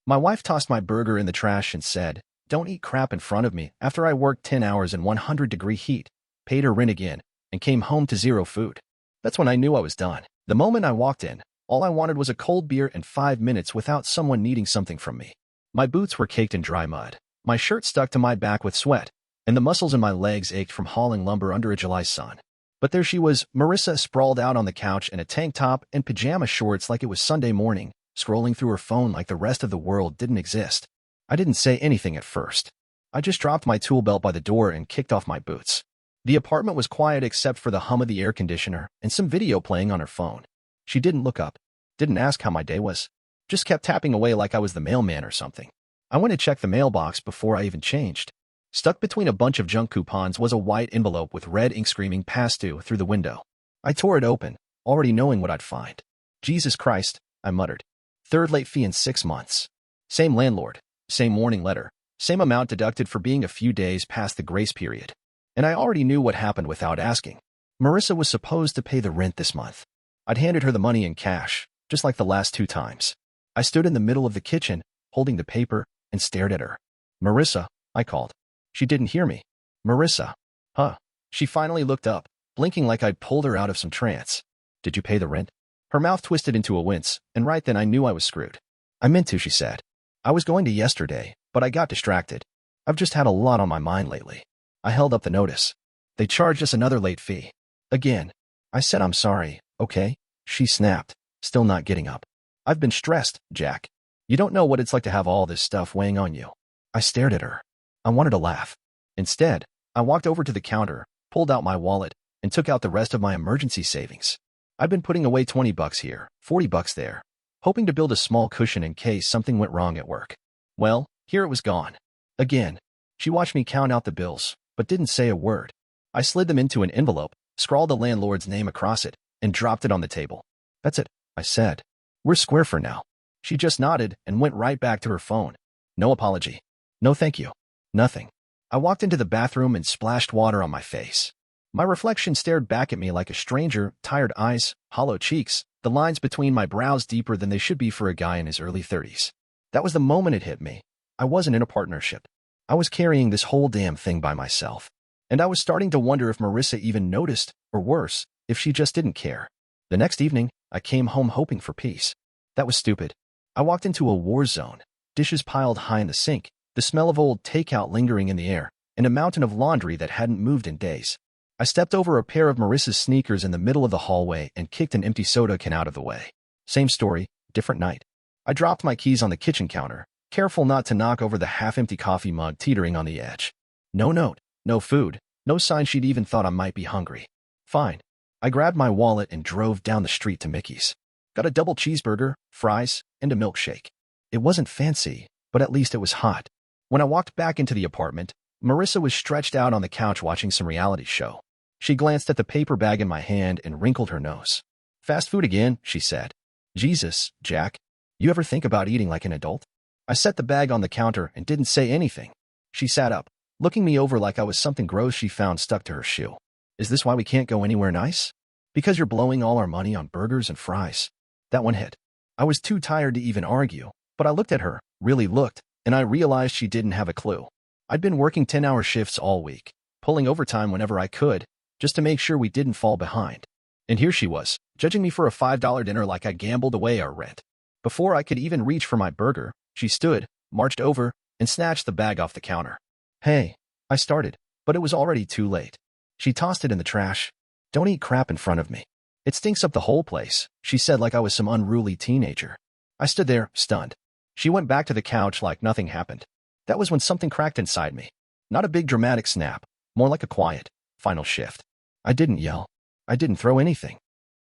My wife tossed my burger in the trash and said, "Don't eat crap in front of me," after I worked 10 hours in 100-degree heat, paid her rent again, and came home to zero food. That's when I knew I was done. The moment I walked in, all I wanted was a cold beer and 5 minutes without someone needing something from me. My boots were caked in dry mud. My shirt stuck to my back with sweat, and the muscles in my legs ached from hauling lumber under a July sun. But there she was, Marissa, sprawled out on the couch in a tank top and pajama shorts like it was Sunday morning, scrolling through her phone like the rest of the world didn't exist. I didn't say anything at first. I just dropped my tool belt by the door and kicked off my boots. The apartment was quiet except for the hum of the air conditioner and some video playing on her phone. She didn't look up, didn't ask how my day was, just kept tapping away like I was the mailman or something. I went to check the mailbox before I even changed. Stuck between a bunch of junk coupons was a white envelope with red ink screaming "Past due" through the window. I tore it open, already knowing what I'd find. Jesus Christ, I muttered. Third late fee in 6 months. Same landlord, same warning letter, same amount deducted for being a few days past the grace period. And I already knew what happened without asking. Marissa was supposed to pay the rent this month. I'd handed her the money in cash, just like the last 2 times. I stood in the middle of the kitchen, holding the paper, and stared at her. "Marissa," I called. She didn't hear me. "Marissa." Huh. She finally looked up, blinking like I'd pulled her out of some trance. "Did you pay the rent?" Her mouth twisted into a wince, and right then I knew I was screwed. "I meant to," she said. "I was going to yesterday, but I got distracted. I've just had a lot on my mind lately." I held up the notice. "They charged us another late fee." Again. I said, "I'm sorry, okay?" She snapped, still not getting up. "I've been stressed, Jack. You don't know what it's like to have all this stuff weighing on you." I stared at her. I wanted to laugh. Instead, I walked over to the counter, pulled out my wallet, and took out the rest of my emergency savings. I've been putting away $20 here, $40 there, hoping to build a small cushion in case something went wrong at work. Well, here it was gone. Again. She watched me count out the bills, but didn't say a word. I slid them into an envelope, scrawled the landlord's name across it, and dropped it on the table. "That's it," I said. "We're square for now." She just nodded and went right back to her phone. No apology. No thank you. Nothing. I walked into the bathroom and splashed water on my face. My reflection stared back at me like a stranger, tired eyes, hollow cheeks, the lines between my brows deeper than they should be for a guy in his early 30s. That was the moment it hit me. I wasn't in a partnership. I was carrying this whole damn thing by myself. And I was starting to wonder if Marissa even noticed, or worse, if she just didn't care. The next evening, I came home hoping for peace. That was stupid. I walked into a war zone, dishes piled high in the sink, the smell of old takeout lingering in the air, and a mountain of laundry that hadn't moved in days. I stepped over a pair of Marissa's sneakers in the middle of the hallway and kicked an empty soda can out of the way. Same story, different night. I dropped my keys on the kitchen counter, careful not to knock over the half-empty coffee mug teetering on the edge. No note, no food, no sign she'd even thought I might be hungry. Fine. I grabbed my wallet and drove down the street to Mickey's. Got a double cheeseburger, fries, and a milkshake. It wasn't fancy, but at least it was hot. When I walked back into the apartment, Marissa was stretched out on the couch watching some reality show. She glanced at the paper bag in my hand and wrinkled her nose. "Fast food again," she said. "Jesus, Jack. You ever think about eating like an adult?" I set the bag on the counter and didn't say anything. She sat up, looking me over like I was something gross she found stuck to her shoe. "Is this why we can't go anywhere nice? Because you're blowing all our money on burgers and fries." That one hit. I was too tired to even argue, but I looked at her, really looked, and I realized she didn't have a clue. I'd been working 10-hour shifts all week, pulling overtime whenever I could, just to make sure we didn't fall behind. And here she was, judging me for a $5 dinner like I gambled away our rent. Before I could even reach for my burger, she stood, marched over, and snatched the bag off the counter. "Hey," I started, but it was already too late. She tossed it in the trash. "Don't eat crap in front of me. It stinks up the whole place," she said like I was some unruly teenager. I stood there, stunned. She went back to the couch like nothing happened. That was when something cracked inside me. Not a big dramatic snap, more like a quiet, final shift. I didn't yell. I didn't throw anything.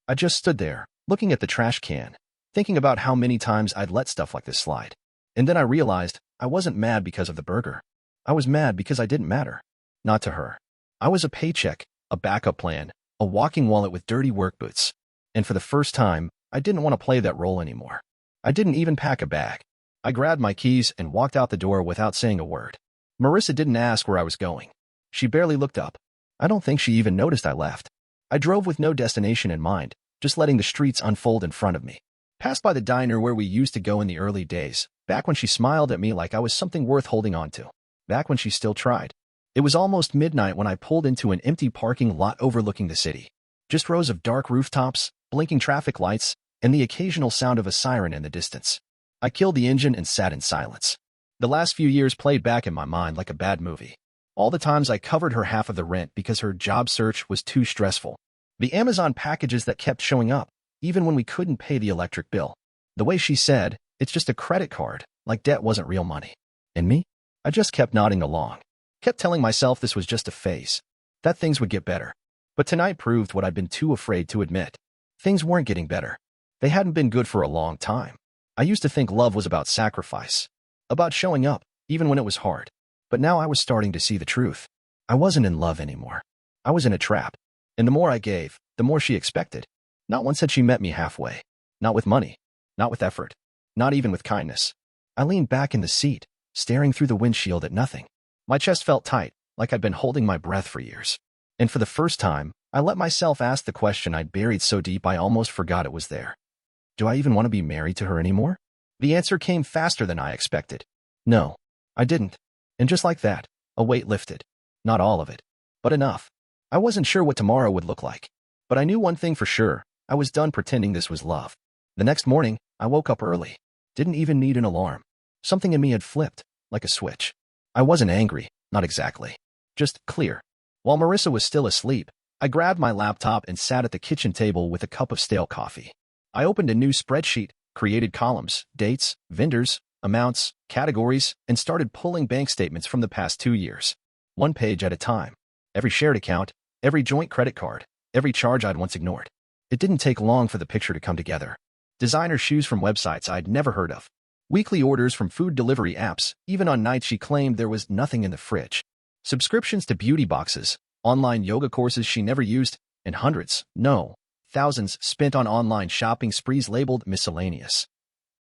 I just stood there, looking at the trash can, thinking about how many times I'd let stuff like this slide. And then I realized I wasn't mad because of the burger. I was mad because I didn't matter. Not to her. I was a paycheck, a backup plan, a walking wallet with dirty work boots. And for the first time, I didn't want to play that role anymore. I didn't even pack a bag. I grabbed my keys and walked out the door without saying a word. Marissa didn't ask where I was going. She barely looked up. I don't think she even noticed I left. I drove with no destination in mind, just letting the streets unfold in front of me. Passed by the diner where we used to go in the early days, Back when she smiled at me like I was something worth holding on to. Back when she still tried. It was almost midnight when I pulled into an empty parking lot overlooking the city. Just rows of dark rooftops, blinking traffic lights, and the occasional sound of a siren in the distance. I killed the engine and sat in silence. The last few years played back in my mind like a bad movie. All the times I covered her half of the rent because her job search was too stressful. The Amazon packages that kept showing up, even when we couldn't pay the electric bill. The way she said, "It's just a credit card," like debt wasn't real money. And me? I just kept nodding along. Kept telling myself this was just a phase. That things would get better. But tonight proved what I'd been too afraid to admit. Things weren't getting better. They hadn't been good for a long time. I used to think love was about sacrifice. About showing up, even when it was hard. But now I was starting to see the truth. I wasn't in love anymore. I was in a trap. And the more I gave, the more she expected. Not once had she met me halfway. Not with money. Not with effort. Not even with kindness. I leaned back in the seat, staring through the windshield at nothing. My chest felt tight, like I'd been holding my breath for years. And for the first time, I let myself ask the question I'd buried so deep I almost forgot it was there. Do I even want to be married to her anymore? The answer came faster than I expected. No, I didn't. And just like that, a weight lifted. Not all of it, but enough. I wasn't sure what tomorrow would look like. But I knew one thing for sure. I was done pretending this was love. The next morning, I woke up early. Didn't even need an alarm. Something in me had flipped, like a switch. I wasn't angry, not exactly. Just clear. While Marissa was still asleep, I grabbed my laptop and sat at the kitchen table with a cup of stale coffee. I opened a new spreadsheet, created columns, dates, vendors, amounts, categories, and started pulling bank statements from the past 2 years. One page at a time. Every shared account, every joint credit card, every charge I'd once ignored. It didn't take long for the picture to come together. Designer shoes from websites I'd never heard of. Weekly orders from food delivery apps, even on nights she claimed there was nothing in the fridge. Subscriptions to beauty boxes, online yoga courses she never used, and hundreds, no, thousands spent on online shopping sprees labeled miscellaneous.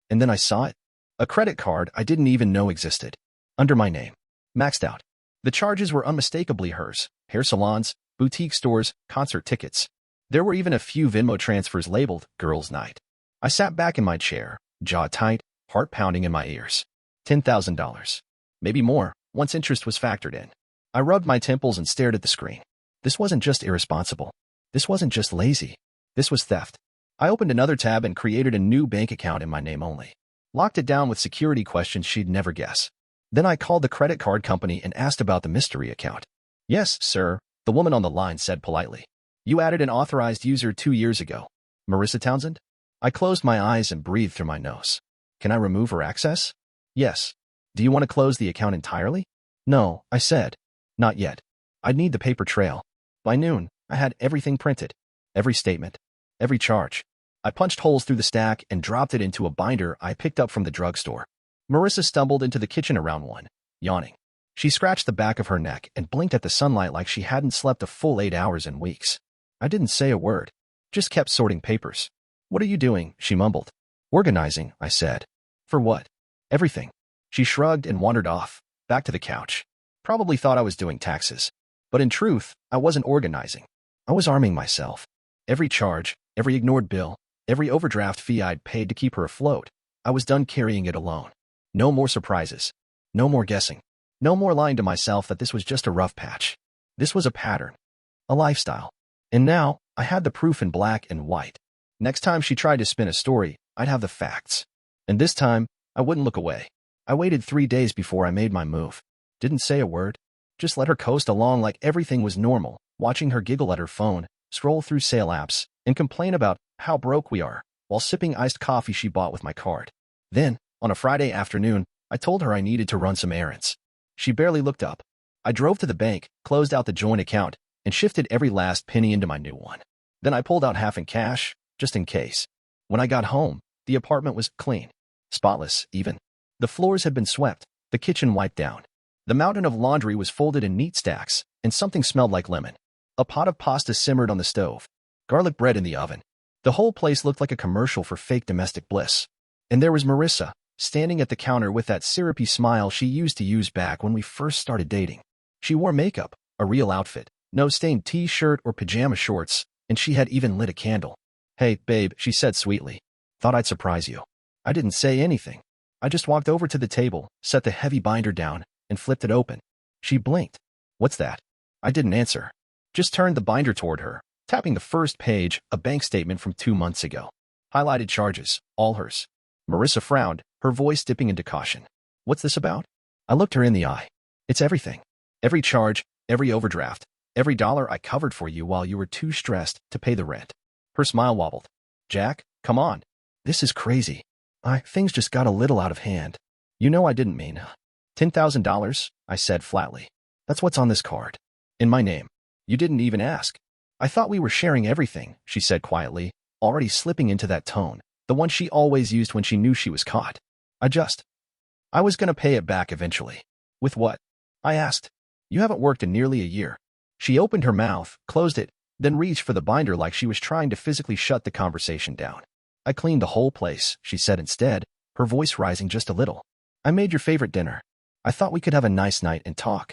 And then I saw it. A credit card I didn't even know existed. Under my name. Maxed out. The charges were unmistakably hers. Hair salons, boutique stores, concert tickets. There were even a few Venmo transfers labeled Girls' Night. I sat back in my chair, jaw tight, heart pounding in my ears. $10,000. Maybe more, once interest was factored in. I rubbed my temples and stared at the screen. This wasn't just irresponsible. This wasn't just lazy. This was theft. I opened another tab and created a new bank account in my name only. Locked it down with security questions she'd never guess. Then I called the credit card company and asked about the mystery account. "Yes, sir," the woman on the line said politely. "You added an authorized user 2 years ago. Marissa Townsend?" I closed my eyes and breathed through my nose. "Can I remove her access?" "Yes." "Do you want to close the account entirely?" "No," I said. "Not yet. I'd need the paper trail." By noon, I had everything printed. Every statement. Every charge. I punched holes through the stack and dropped it into a binder I picked up from the drugstore. Marissa stumbled into the kitchen around 1, yawning. She scratched the back of her neck and blinked at the sunlight like she hadn't slept a full 8 hours in weeks. I didn't say a word. Just kept sorting papers. "What are you doing?" she mumbled. "Organizing," I said. "For what?" "Everything." She shrugged and wandered off, back to the couch. Probably thought I was doing taxes. But in truth, I wasn't organizing. I was arming myself. Every charge, every ignored bill, every overdraft fee I'd paid to keep her afloat, I was done carrying it alone. No more surprises. No more guessing. No more lying to myself that this was just a rough patch. This was a pattern. A lifestyle. And now, I had the proof in black and white. Next time she tried to spin a story, I'd have the facts. And this time, I wouldn't look away. I waited 3 days before I made my move. Didn't say a word. Just let her coast along like everything was normal, watching her giggle at her phone, scroll through sale apps, and complain about how broke we are, while sipping iced coffee she bought with my card. Then, on a Friday afternoon, I told her I needed to run some errands. She barely looked up. I drove to the bank, closed out the joint account, and shifted every last penny into my new one. Then I pulled out half in cash, just in case. When I got home, the apartment was clean. Spotless, even. The floors had been swept, the kitchen wiped down. The mountain of laundry was folded in neat stacks, and something smelled like lemon. A pot of pasta simmered on the stove. Garlic bread in the oven. The whole place looked like a commercial for fake domestic bliss. And there was Marissa, standing at the counter with that syrupy smile she used to use back when we first started dating. She wore makeup, a real outfit, no stained t-shirt or pajama shorts, and she had even lit a candle. "Hey, babe," she said sweetly. "Thought I'd surprise you." I didn't say anything. I just walked over to the table, set the heavy binder down, and flipped it open. She blinked. What's that? I didn't answer. Just turned the binder toward her, tapping the first page, a bank statement from 2 months ago. Highlighted charges, all hers. Marissa frowned, her voice dipping into caution. What's this about? I looked her in the eye. It's everything. Every charge, every overdraft, every dollar I covered for you while you were too stressed to pay the rent. Her smile wobbled. Jack, come on. This is crazy. Things just got a little out of hand. You know I didn't mean. $10,000, I said flatly. That's what's on this card. In my name. You didn't even ask. I thought we were sharing everything, she said quietly, already slipping into that tone, the one she always used when she knew she was caught. I was gonna pay it back eventually. With what? I asked. You haven't worked in nearly a year. She opened her mouth, closed it, then reached for the binder like she was trying to physically shut the conversation down. I cleaned the whole place, she said instead, her voice rising just a little. I made your favorite dinner. I thought we could have a nice night and talk.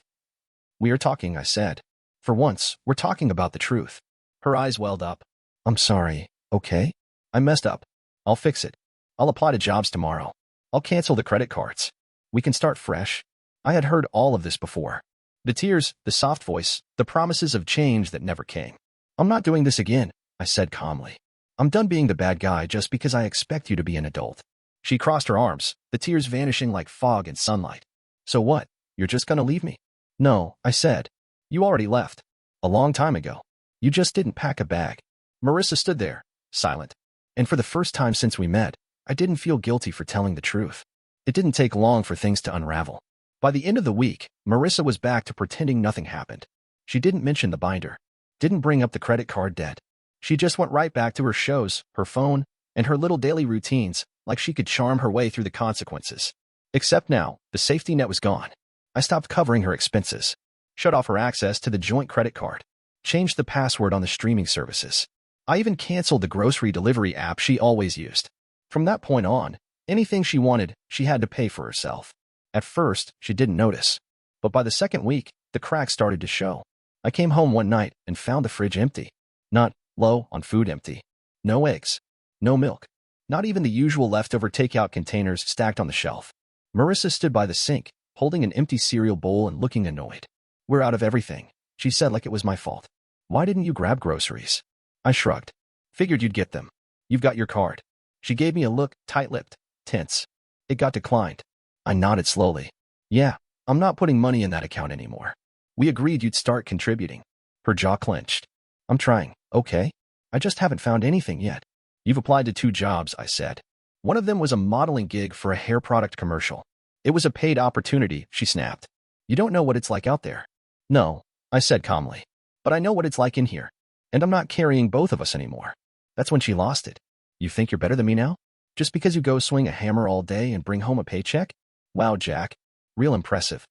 We are talking, I said. For once, we're talking about the truth. Her eyes welled up. I'm sorry, okay? I messed up. I'll fix it. I'll apply to jobs tomorrow. I'll cancel the credit cards. We can start fresh. I had heard all of this before. The tears, the soft voice, the promises of change that never came. I'm not doing this again, I said calmly. I'm done being the bad guy just because I expect you to be an adult. She crossed her arms, the tears vanishing like fog in sunlight. So what? You're just gonna leave me? No, I said. You already left. A long time ago. You just didn't pack a bag. Marissa stood there, silent. And for the first time since we met, I didn't feel guilty for telling the truth. It didn't take long for things to unravel. By the end of the week, Marissa was back to pretending nothing happened. She didn't mention the binder, didn't bring up the credit card debt. She just went right back to her shows, her phone, and her little daily routines, like she could charm her way through the consequences. Except now, the safety net was gone. I stopped covering her expenses, shut off her access to the joint credit card, changed the password on the streaming services. I even canceled the grocery delivery app she always used. From that point on, anything she wanted, she had to pay for herself. At first, she didn't notice. But by the second week, the cracks started to show. I came home one night and found the fridge empty. Not low on food empty. No eggs. No milk. Not even the usual leftover takeout containers stacked on the shelf. Marissa stood by the sink, holding an empty cereal bowl and looking annoyed. We're out of everything, she said like it was my fault. Why didn't you grab groceries? I shrugged. Figured you'd get them. You've got your card. She gave me a look, tight-lipped, tense. It got declined. I nodded slowly. Yeah, I'm not putting money in that account anymore. We agreed you'd start contributing. Her jaw clenched. I'm trying, okay? I just haven't found anything yet. You've applied to 2 jobs, I said. One of them was a modeling gig for a hair product commercial. It was a paid opportunity, she snapped. You don't know what it's like out there. No, I said calmly. But I know what it's like in here. And I'm not carrying both of us anymore. That's when she lost it. You think you're better than me now? Just because you go swing a hammer all day and bring home a paycheck? Wow, Jack. Real impressive.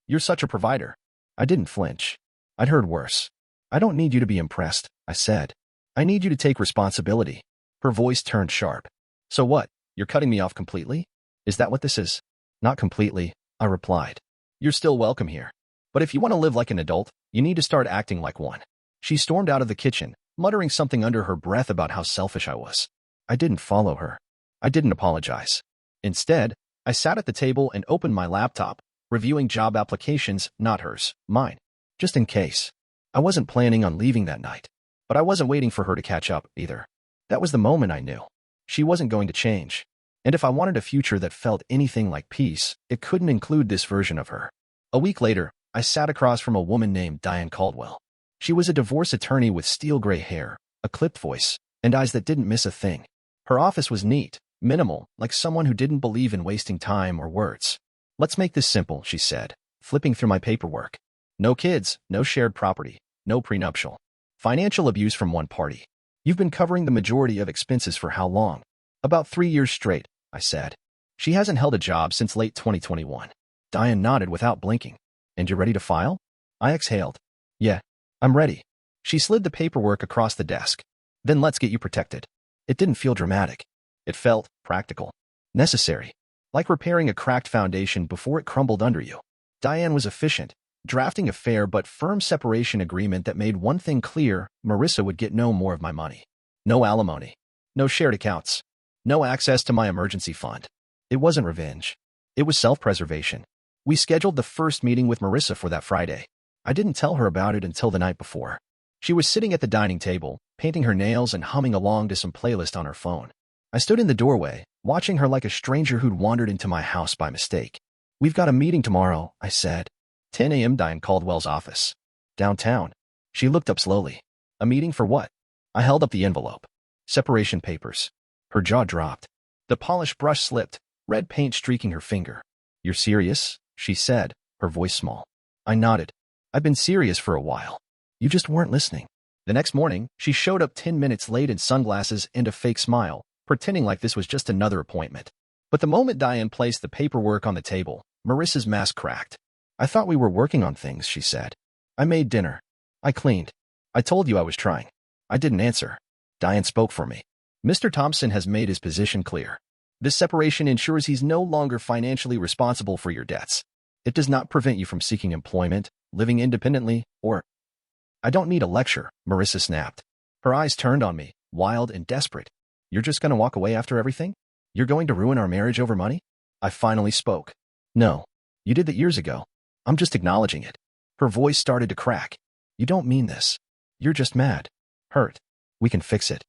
You're such a provider. I didn't flinch. I'd heard worse. I don't need you to be impressed, I said. I need you to take responsibility. Her voice turned sharp. So what? You're cutting me off completely? Is that what this is? Not completely, I replied. You're still welcome here. But if you want to live like an adult, you need to start acting like one. She stormed out of the kitchen, muttering something under her breath about how selfish I was. I didn't follow her. I didn't apologize. Instead, I sat at the table and opened my laptop, reviewing job applications, not hers, mine. Just in case. I wasn't planning on leaving that night. But I wasn't waiting for her to catch up, either. That was the moment I knew. She wasn't going to change. And if I wanted a future that felt anything like peace, it couldn't include this version of her. A week later, I sat across from a woman named Diane Caldwell. She was a divorce attorney with steel gray hair, a clipped voice, and eyes that didn't miss a thing. Her office was neat, minimal, like someone who didn't believe in wasting time or words. Let's make this simple, she said, flipping through my paperwork. No kids, no shared property, no prenuptial. Financial abuse from one party. You've been covering the majority of expenses for how long? About 3 years straight, I said. She hasn't held a job since late 2021. Diane nodded without blinking. And you're ready to file? I exhaled. Yeah, I'm ready. She slid the paperwork across the desk. Then let's get you protected. It didn't feel dramatic. It felt practical. Necessary. Like repairing a cracked foundation before it crumbled under you. Diane was efficient, drafting a fair but firm separation agreement that made one thing clear: Marissa would get no more of my money. No alimony. No shared accounts. No access to my emergency fund. It wasn't revenge. It was self-preservation. We scheduled the first meeting with Marissa for that Friday. I didn't tell her about it until the night before. She was sitting at the dining table, painting her nails and humming along to some playlist on her phone. I stood in the doorway, watching her like a stranger who'd wandered into my house by mistake. "We've got a meeting tomorrow," I said. 10 a.m. Diane Caldwell's office. Downtown. She looked up slowly. "A meeting for what?" I held up the envelope. "Separation papers." Her jaw dropped. The polished brush slipped, red paint streaking her finger. "You're serious?" she said, her voice small. I nodded. "I've been serious for a while. You just weren't listening." The next morning, she showed up 10 minutes late in sunglasses and a fake smile, pretending like this was just another appointment. But the moment Diane placed the paperwork on the table, Marissa's mask cracked. "I thought we were working on things," she said. "I made dinner. I cleaned. I told you I was trying." I didn't answer. Diane spoke for me. "Mr. Thompson has made his position clear. This separation ensures he's no longer financially responsible for your debts. It does not prevent you from seeking employment, living independently, or—" "I don't need a lecture," Marissa snapped. Her eyes turned on me, wild and desperate. "You're just going to walk away after everything? You're going to ruin our marriage over money?" I finally spoke. "No. You did that years ago. I'm just acknowledging it." Her voice started to crack. "You don't mean this. You're just mad. Hurt. We can fix it."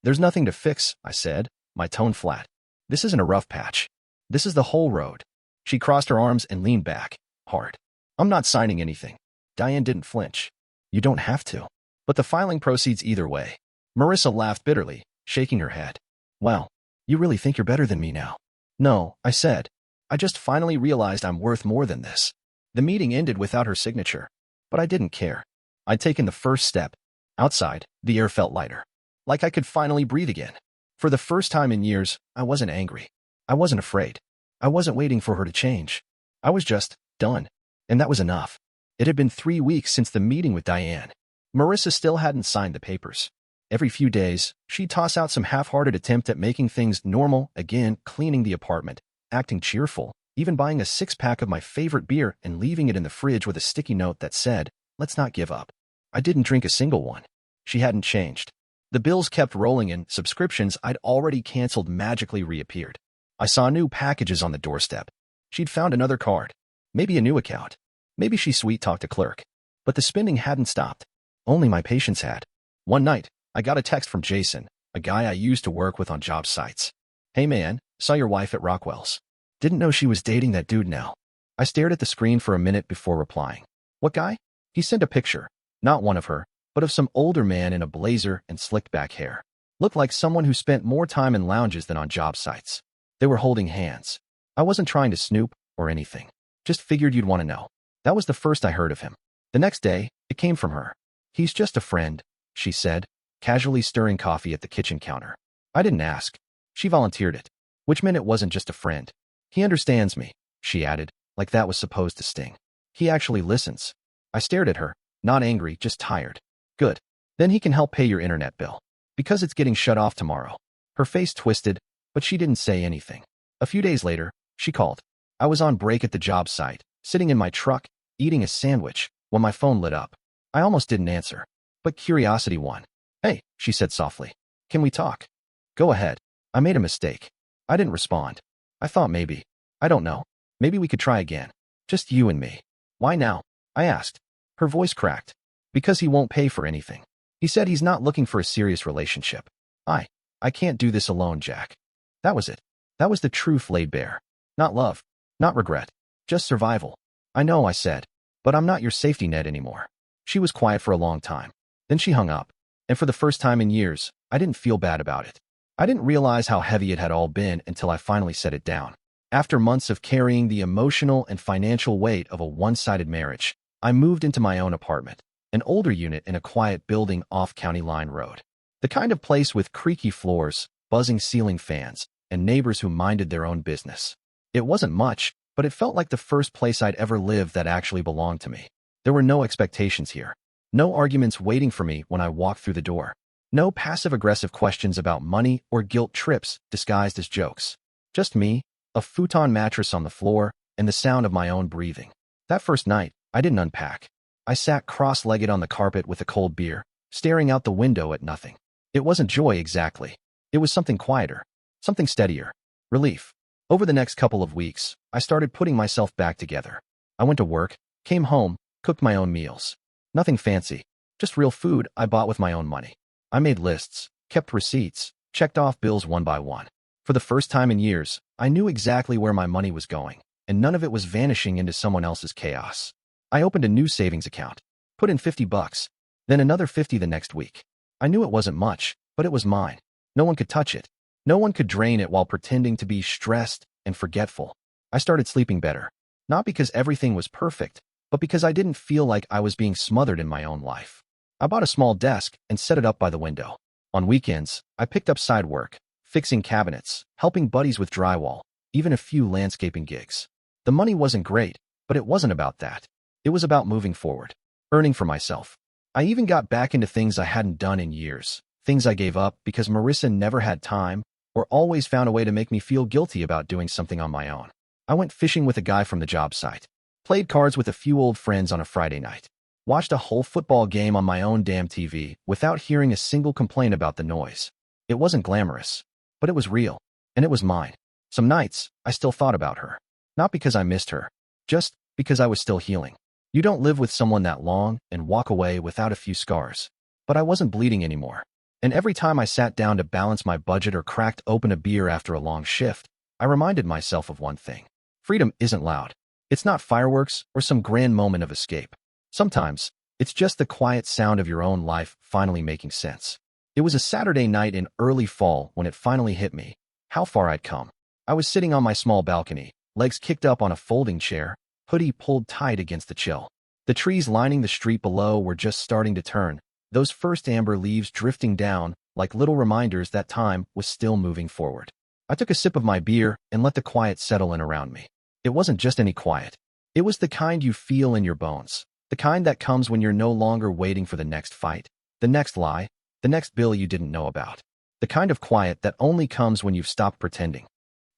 "There's nothing to fix," I said, my tone flat. "This isn't a rough patch. This is the whole road." She crossed her arms and leaned back, hard. "I'm not signing anything." Diane didn't flinch. "You don't have to. But the filing proceeds either way." Marissa laughed bitterly, shaking her head. "Well, you really think you're better than me now?" "No," I said. "I just finally realized I'm worth more than this." The meeting ended without her signature, but I didn't care. I'd taken the first step. Outside, the air felt lighter, like I could finally breathe again. For the first time in years, I wasn't angry. I wasn't afraid. I wasn't waiting for her to change. I was just done, and that was enough. It had been 3 weeks since the meeting with Diane. Marissa still hadn't signed the papers. Every few days, she'd toss out some half-hearted attempt at making things normal again, cleaning the apartment, acting cheerful, even buying a 6-pack of my favorite beer and leaving it in the fridge with a sticky note that said, "Let's not give up." I didn't drink a single one. She hadn't changed. The bills kept rolling and subscriptions I'd already canceled magically reappeared. I saw new packages on the doorstep. She'd found another card. Maybe a new account. Maybe she sweet-talked a clerk. But the spending hadn't stopped. Only my patience had. One night, I got a text from Jason, a guy I used to work with on job sites. "Hey man, saw your wife at Rockwell's. Didn't know she was dating that dude now." I stared at the screen for a minute before replying. "What guy?" He sent a picture. Not one of her, but of some older man in a blazer and slicked back hair. Looked like someone who spent more time in lounges than on job sites. They were holding hands. I wasn't trying to snoop or anything. Just figured you'd want to know. That was the first I heard of him. The next day, it came from her. "He's just a friend," she said, casually stirring coffee at the kitchen counter. I didn't ask. She volunteered it, which meant it wasn't just a friend. "He understands me," she added, like that was supposed to sting. "He actually listens." I stared at her, not angry, just tired. "Good. Then he can help pay your internet bill. Because it's getting shut off tomorrow." Her face twisted, but she didn't say anything. A few days later, she called. I was on break at the job site, sitting in my truck, eating a sandwich, when my phone lit up. I almost didn't answer, but curiosity won. "Hey," she said softly. "Can we talk?" "Go ahead." I made a mistake. I didn't respond. I thought maybe. I don't know. Maybe we could try again. Just you and me. "Why now?" I asked. Her voice cracked. "Because he won't pay for anything. He said he's not looking for a serious relationship." I can't do this alone, Jack." That was it. That was the truth laid bare. Not love. Not regret. Just survival. "I know," I said. "But I'm not your safety net anymore." She was quiet for a long time. Then she hung up. And for the first time in years, I didn't feel bad about it. I didn't realize how heavy it had all been until I finally set it down. After months of carrying the emotional and financial weight of a one-sided marriage, I moved into my own apartment, an older unit in a quiet building off County Line Road. The kind of place with creaky floors, buzzing ceiling fans, and neighbors who minded their own business. It wasn't much, but it felt like the first place I'd ever lived that actually belonged to me. There were no expectations here. No arguments waiting for me when I walked through the door. No passive-aggressive questions about money or guilt trips disguised as jokes. Just me, a futon mattress on the floor, and the sound of my own breathing. That first night, I didn't unpack. I sat cross-legged on the carpet with a cold beer, staring out the window at nothing. It wasn't joy exactly. It was something quieter, something steadier. Relief. Over the next couple of weeks, I started putting myself back together. I went to work, came home, cooked my own meals. Nothing fancy, just real food I bought with my own money. I made lists, kept receipts, checked off bills one by one. For the first time in years, I knew exactly where my money was going, and none of it was vanishing into someone else's chaos. I opened a new savings account, put in $50, then another 50 the next week. I knew it wasn't much, but it was mine. No one could touch it. No one could drain it while pretending to be stressed and forgetful. I started sleeping better, not because everything was perfect, but because I didn't feel like I was being smothered in my own life. I bought a small desk and set it up by the window. On weekends, I picked up side work, fixing cabinets, helping buddies with drywall, even a few landscaping gigs. The money wasn't great, but it wasn't about that. It was about moving forward, earning for myself. I even got back into things I hadn't done in years, things I gave up because Marissa never had time or always found a way to make me feel guilty about doing something on my own. I went fishing with a guy from the job site, played cards with a few old friends on a Friday night, watched a whole football game on my own damn TV without hearing a single complaint about the noise. It wasn't glamorous, but it was real, and it was mine. Some nights, I still thought about her. Not because I missed her, just because I was still healing. You don't live with someone that long and walk away without a few scars. But I wasn't bleeding anymore. And every time I sat down to balance my budget or cracked open a beer after a long shift, I reminded myself of one thing. Freedom isn't loud. It's not fireworks or some grand moment of escape. Sometimes, it's just the quiet sound of your own life finally making sense. It was a Saturday night in early fall when it finally hit me, how far I'd come. I was sitting on my small balcony, legs kicked up on a folding chair, hoodie pulled tight against the chill. The trees lining the street below were just starting to turn, those first amber leaves drifting down like little reminders that time was still moving forward. I took a sip of my beer and let the quiet settle in around me. It wasn't just any quiet. It was the kind you feel in your bones, the kind that comes when you're no longer waiting for the next fight, the next lie, the next bill you didn't know about, the kind of quiet that only comes when you've stopped pretending.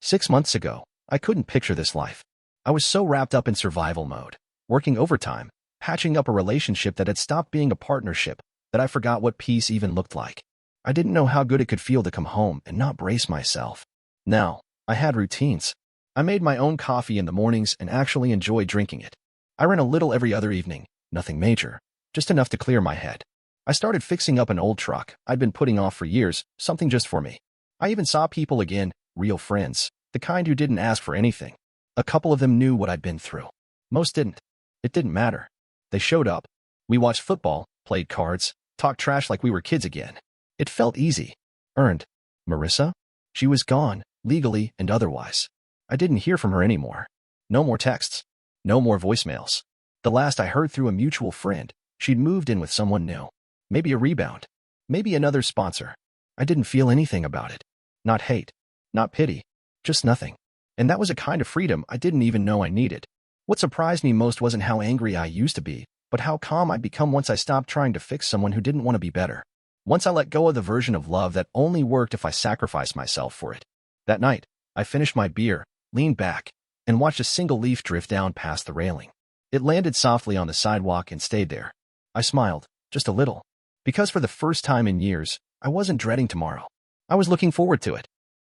6 months ago, I couldn't picture this life. I was so wrapped up in survival mode, working overtime, patching up a relationship that had stopped being a partnership, that I forgot what peace even looked like. I didn't know how good it could feel to come home and not brace myself. Now, I had routines. I made my own coffee in the mornings and actually enjoyed drinking it. I ran a little every other evening, nothing major, just enough to clear my head. I started fixing up an old truck I'd been putting off for years, something just for me. I even saw people again, real friends, the kind who didn't ask for anything. A couple of them knew what I'd been through. Most didn't. It didn't matter. They showed up. We watched football, played cards, talked trash like we were kids again. It felt easy. Earned. Marissa? She was gone, legally and otherwise. I didn't hear from her anymore. No more texts. No more voicemails. The last I heard through a mutual friend, she'd moved in with someone new. Maybe a rebound. Maybe another sponsor. I didn't feel anything about it. Not hate. Not pity. Just nothing. And that was a kind of freedom I didn't even know I needed. What surprised me most wasn't how angry I used to be, but how calm I'd become once I stopped trying to fix someone who didn't want to be better. Once I let go of the version of love that only worked if I sacrificed myself for it. That night, I finished my beer, leaned back, and watched a single leaf drift down past the railing. It landed softly on the sidewalk and stayed there. I smiled, just a little, because for the first time in years, I wasn't dreading tomorrow. I was looking forward to it.